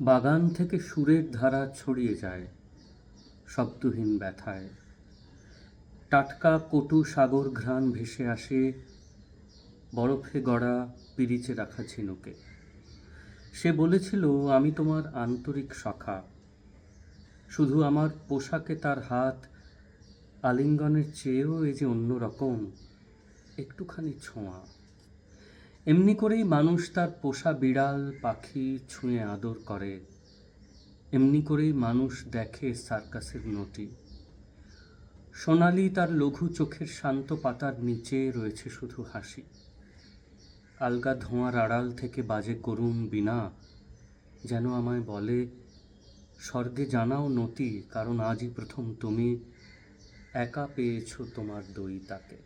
বাগান থেকে সুরের ধারা ছড়িয়ে যায় শব্দহীন ব্যথায়। টাটকা কটু সাগর ঘ্রাণ ভেসে আসে বরফে গড়া পিরিচে রাখা ঝিনুকে। সে বলেছিল, আমি তোমার আন্তরিক সখা। শুধু আমার পোশাকে তার হাত আলিঙ্গনের চেয়েও এ যে অন্য রকম, একটুখানি ছোঁয়া। এমনি করেই মানুষ তার পোষা বিড়াল পাখি ছুঁয়ে আদর করে। এমনি করেই মানুষ দেখে সার্কাসের নটি। সোনালি তার লঘু চোখের শান্ত পাতার নিচে রয়েছে শুধু হাসি। আলগা ধোঁয়ার আড়াল থেকে বাজে করুণ বীণা, যেন আমায় বলে, স্বর্গে জানাও নতি, কারণ আজই প্রথম তুমি একা পেয়েছ তোমার দইতাকে।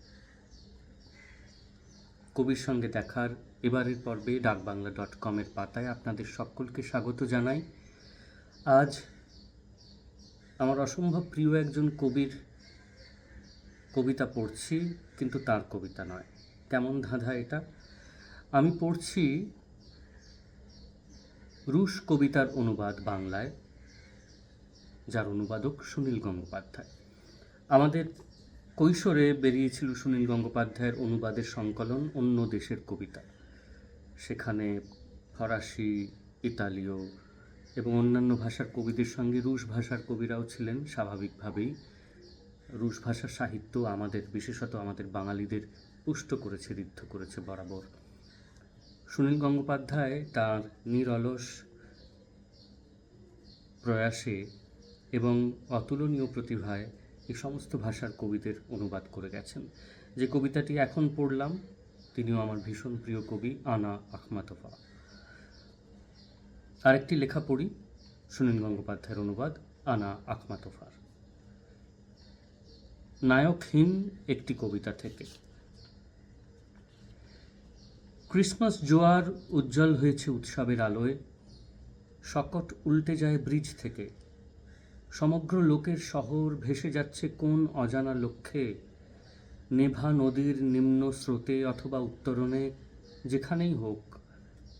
কবির সঙ্গে দেখার এবারের পর্বে ডাকবাংলা.com-এর পাতায় আপনাদের সকলকে স্বাগত জানাই। আজ আমার অসম্ভব প্রিয় একজন কবির কবিতা পড়ছি, কিন্তু তার কবিতা নয়। কেমন ধাঁধা এটা! আমি পড়ছি রুশ কবিতার অনুবাদ বাংলায়, যার অনুবাদক সুনীল গঙ্গোপাধ্যায়। আমাদের কৈশোরে বেরিয়েছিল সুনীল গঙ্গোপাধ্যায়ের অনুবাদের সংকলন অন্য দেশের কবিতা। সেখানে ফরাসি, ইতালীয় এবং অন্যান্য ভাষার কবিদের সঙ্গে রুশ ভাষার কবিরাও ছিলেন। স্বাভাবিকভাবেই রুশ ভাষার সাহিত্য আমাদের, বিশেষত আমাদের বাঙালিদের পুষ্ট করেছে, ঋদ্ধ করেছে বরাবর। সুনীল গঙ্গোপাধ্যায় তার নিরলস প্রয়াসে এবং অতুলনীয় প্রতিভায় এই সমস্ত ভাষার কবিদের অনুবাদ করে গেছেন। যে কবিতাটি এখন পড়লাম, তিনিও আমার ভীষণ প্রিয় কবি, আনা আখমাতোভা। আরেকটি লেখা পড়ি, সুনীল গঙ্গোপাধ্যায়ের অনুবাদ আনা আখমাতোভার। নায়কহীন একটি কবিতা থেকে। ক্রিসমাস জোয়ার উজ্জ্বল হয়েছে উৎসবের আলোয়। শকট উল্টে যায় ব্রিজ থেকে। সমগ্র লোকের শহর ভেসে যাচ্ছে কোন অজানা লক্ষ্যে। নেভা নদীর নিম্ন স্রোতে অথবা উত্তরণে, যেখানেই হোক,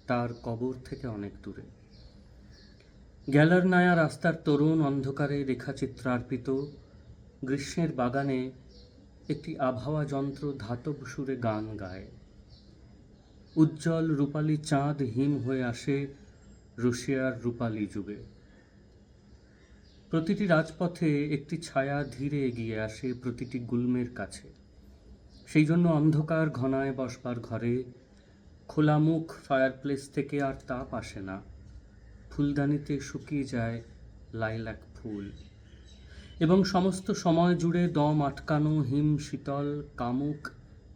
তার কবর থেকে অনেক দূরে। গ্যালারনায়া রাস্তার তরুণ অন্ধকারে রেখাচিত্রার্পিত। গ্রীষ্মের বাগানে একটি আবহাওয়া যন্ত্র ধাতব সুরে গান গায়। উজ্জ্বল রূপালী চাঁদ হিম হয়ে আসে রুশিয়ার রূপালী যুগে। প্রতিটি রাজপথে একটি ছায়া ধীরে এগিয়ে আসে প্রতিটি গুল্মের কাছে। সেই জন্য অন্ধকার ঘনায় বসবার ঘরে খোলা মুখ ফায়ারপ্লেস থেকে আর তাপ আসে না। ফুলদানিতে শুকিয়ে যায় লাইলাক ফুল। এবং সমস্ত সময় জুড়ে দম আটকানো হিম শীতল কামুক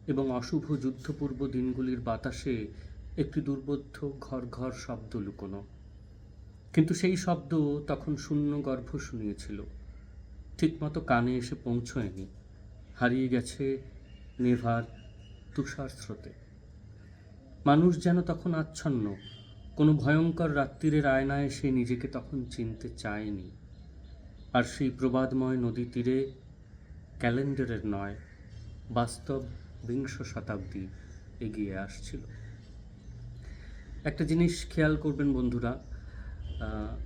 এবং অশুভ যুদ্ধপূর্ব দিনগুলির বাতাসে একটি দুর্বোধ্য ঘর ঘর শব্দ লুকোনো। কিন্তু সেই শব্দ তখন শূন্য গর্ভ শুনিয়েছিল, ঠিকমতো কানে এসে পৌঁছয়নি, হারিয়ে গেছে নেভার তুষার স্রোতে। মানুষ যেন তখন আচ্ছন্ন, কোনো ভয়ঙ্কর রাত্রিরের আয়নায় সে নিজেকে তখন চিনতে চায়নি। আর সেই প্রবাদময় নদী তীরে ক্যালেন্ডারের নয়, বাস্তব বিংশ শতাব্দী এগিয়ে আসছিল। একটা জিনিস খেয়াল করবেন বন্ধুরা,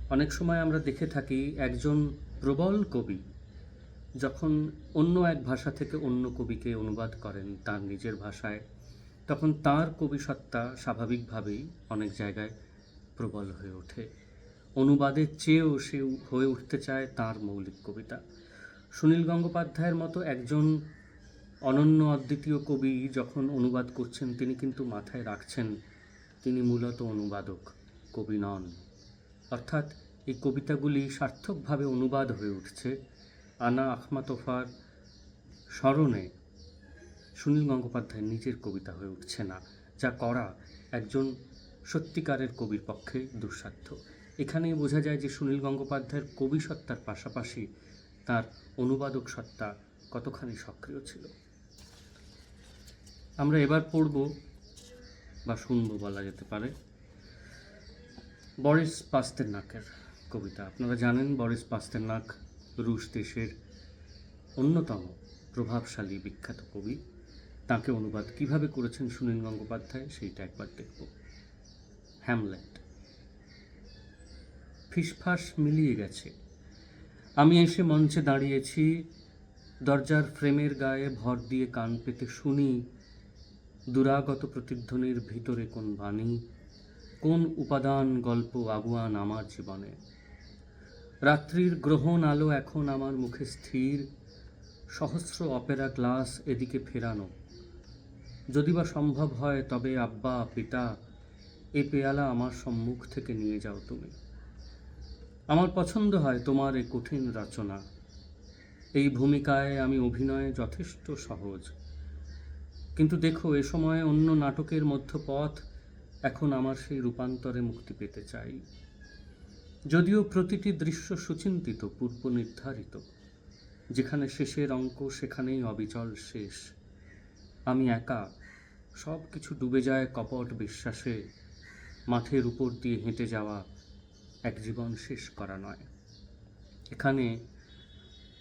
অনেক সময় আমরা দেখে থাকি একজন প্রবল কবি যখন অন্য এক ভাষা থেকে অন্য কবিকে অনুবাদ করেন তার নিজের ভাষায়, তখন তার কবিসত্তা স্বাভাবিকভাবেই অনেক জায়গায় প্রবল হয়ে ওঠে। অনুবাদের চেয়েও সে হয়ে উঠতে চায় তার মৌলিক কবিতা। সুনীল গঙ্গোপাধ্যায়ের মতো একজন অনন্য অদ্বিতীয় কবি যখন অনুবাদ করছেন, তিনি কিন্তু মাথায় রাখছেন তিনি মূলত অনুবাদক, কবি নন। অর্থাৎ এই কবিতাগুলি সার্থকভাবে অনুবাদ হয়ে উঠছে আনা আখমাতোভার স্মরণে। সুনীল গঙ্গোপাধ্যায় নিজের কবিতা হয়ে উঠছে না, যা করা একজন সত্যিকারের কবির পক্ষে দুঃসাধ্য। এখানেই বোঝা যায় যে সুনীল গঙ্গোপাধ্যায়ের কবি সত্তার পাশাপাশি তার অনুবাদক সত্তা কতখানি সক্রিয় ছিল। আমরা এবার পড়ব বা শুনব বলা যেতে পারে বরিস পাস্তেরনাকের কবিতা। আপনারা জানেন বরিস পাস্তেরনাক রুশ দেশের অন্যতম প্রভাবশালী বিখ্যাত কবি। তাকে অনুবাদ কিভাবে করেছেন সুনীল গঙ্গোপাধ্যায় সেইটা একবার দেখব। হ্যামলেট। ফিসফাস মিলিয়ে গেছে। আমি এসে মঞ্চে দাঁড়িয়েছি, দরজার ফ্রেমের গায়ে ভর দিয়ে কান পেতে শুনি দুরাগত প্রতিধ্বনির ভিতরে কোন বাণী, কোন উপাদান গল্প আগুয়ান আমার জীবনে। রাত্রির গ্রহণ আলো এখন আমার মুখে স্থির, সহস্র অপেরা গ্লাস এদিকে ফেরানো। যদি বা সম্ভব হয় তবে আব্বা, পিতা, এ পেয়ালা আমার সম্মুখ থেকে নিয়ে যাও তুমি। আমার পছন্দ হয় তোমার এই কঠিন রচনা। এই ভূমিকায় আমি অভিনয়ে যথেষ্ট সহজ। কিন্তু দেখো, এ সময় অন্য নাটকের মধ্যপথ এখন আমার সেই রূপান্তরে মুক্তি পেতে চাই। যদিও প্রতিটি দৃশ্য সুচিন্তিত, পূর্ব নির্ধারিত। যেখানে শেষের অঙ্ক সেখানেই অবিচল শেষ। আমি একা, সব কিছু ডুবে যায় কপট বিশ্বাসে। মাঠের উপর দিয়ে হেঁটে যাওয়া এক জীবন শেষ করা নয়। এখানে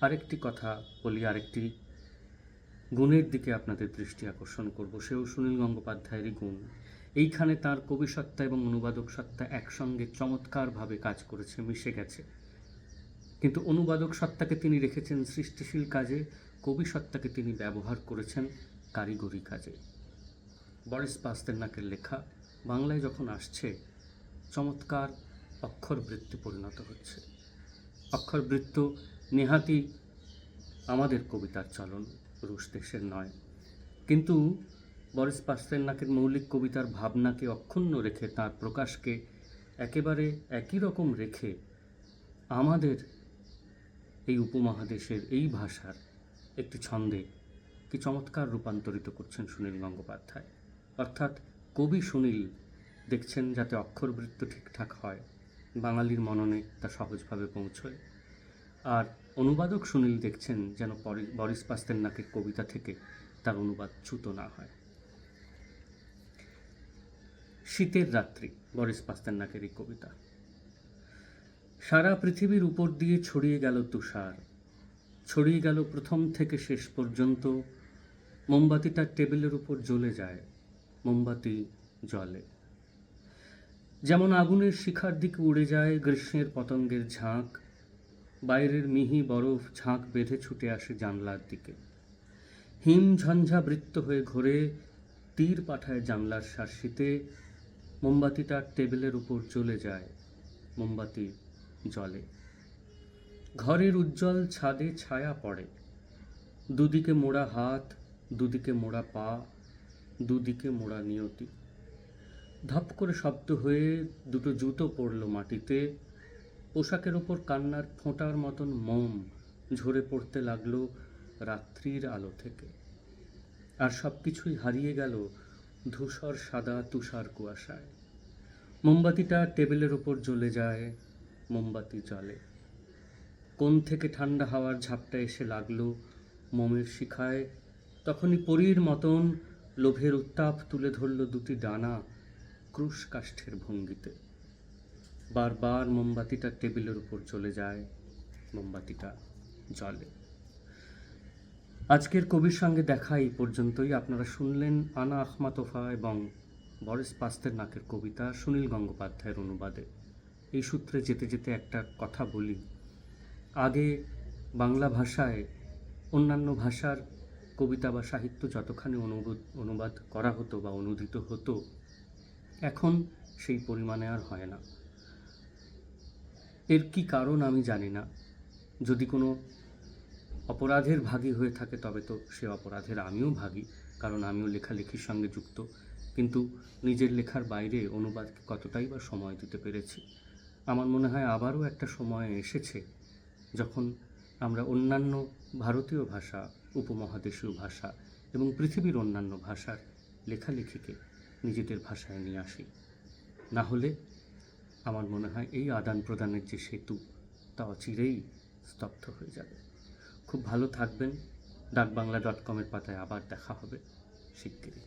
আরেকটি কথা বলি, আরেকটি গুণের দিকে আপনাদের দৃষ্টি আকর্ষণ করব। সেও সুনীল গঙ্গোপাধ্যায়েরই গুণ। এইখানে তার কবিসত্তা এবং অনুবাদক সত্তা একসঙ্গে চমৎকারভাবে কাজ করেছে, মিশে গেছে। কিন্তু অনুবাদক সত্তাকে তিনি রেখেছেন সৃষ্টিশীল কাজে, কবি সত্তাকে তিনি ব্যবহার করেছেন কারিগরি কাজে। বরিস পাস্তেরনাকের লেখা বাংলায় যখন আসছে, চমৎকার অক্ষরবৃত্তে পরিণত হচ্ছে। অক্ষরবৃত্ত নেহাতি আমাদের কবিতার চলন, রুশ দেশের নয়। কিন্তু বরিস পাস্তেরনাকের মৌলিক কবিতার ভাবনাকে অক্ষুণ্ণ রেখে, তার প্রকাশকে একেবারে একই রকম রেখে আমাদের এই উপমহাদেশের এই ভাষার একটি ছন্দে কি চমৎকার রূপান্তরিত করছেন সুনীল গঙ্গোপাধ্যায়। অর্থাৎ কবি সুনীল দেখছেন যাতে অক্ষরবৃত্ত ঠিকঠাক হয়, বাঙালির মননে তা সহজভাবে পৌঁছয়। আর অনুবাদক সুনীল দেখছেন যেন বরিস পাস্তেরনাকের কবিতা থেকে তার অনুবাদ চ্যুত না হয়। শীতের রাত্রি, বরিস পাস্তেরনাকের এই কবিতা। সারা পৃথিবীর উপর দিয়ে ছড়িয়ে গেল তুষার, ছড়িয়ে গেল প্রথম থেকে শেষ পর্যন্ত। মোমবাতিটা টেবিলের উপর জ্বলে যায়, মোমবাতি জলে। যেমন আগুনের শিখার দিকে উড়ে যায় গ্রীষ্মের পতঙ্গের ঝাঁক, বাইরের মিহি বরফ ঝাঁক বেঁধে ছুটে আসে জানলার দিকে। হিম ঝঞ্ঝা বৃত্ত হয়ে ঘোরে, তীর পাঠায় জানলার শার্সিতে। মোমবাতিটা টেবিলের উপর জ্বলে যায়, মোমবাতি জলে। ঘরের উজ্জ্বল ছাদে ছায়া পড়ে, দুদিকে মোড়া হাত, দুদিকে মোড়া পা, দুদিকে মোড়া নিয়তি। ধপ করে শব্দ হয়ে দুটো জুতো পড়ল মাটিতে। পোশাকের ওপর কান্নার ফোঁটার মতন মোম ঝরে পড়তে লাগলো রাত্রির আলো থেকে। আর সব কিছুই হারিয়ে গেল ধূসর সাদা তুষার কুয়াশায়। মোমবাতিটা টেবিলের ওপর জ্বলে যায়, মোমবাতি জ্বলে। কোণ থেকে ঠান্ডা হাওয়ার ঝাপটা এসে লাগলো মোমের শিখায়। তখনই পরীর মতন লোভের উত্তাপ তুলে ধরল দুটি ডানা ক্রুশ কাষ্ঠের ভঙ্গিতে। বারবার মোমবাতিটা টেবিলের উপর চলে যায়, মোমবাতিটা জ্বলে। আজকের কবির সঙ্গে দেখা এই পর্যন্তই। আপনারা শুনলেন আনা আখমাতোফা এবং বরিস পাস্তেরনাকের কবিতা সুনীল গঙ্গোপাধ্যায়ের অনুবাদে। এই সূত্রে যেতে যেতে একটা কথা বলি। আগে বাংলা ভাষায় অন্যান্য ভাষার কবিতা বা সাহিত্য যতখানি অনুবাদ করা হতো বা অনুদিত হতো, এখন সেই পরিমাণে আর হয় না। এর কি কারণ আমি জানি না। যদি কোনো অপরাধের ভাগী হয়ে থাকে তবে তো সে অপরাধের আমিও ভাগী, কারণ আমিও লেখালেখির সঙ্গে যুক্ত। কিন্তু নিজের লেখার বাইরে অনুবাদকে কতটাই বা সময় দিতে পেরেছি। আমার মনে হয় আবারও একটা সময় এসেছে যখন আমরা অন্যান্য ভারতীয় ভাষা, উপমহাদেশীয় ভাষা এবং পৃথিবীর অন্যান্য ভাষার লেখালেখিকে নিজেদের ভাষায় নিয়ে আসি। না হলে আমার মনে হয় এই আদান প্রদানের যে সেতু, তা অচিরেই স্তব্ধ হয়ে যাবে। খুব ভালো থাকবেন। ডাকবাংলা.com-এর পাতায় আবার দেখা হবে শিগগিরই।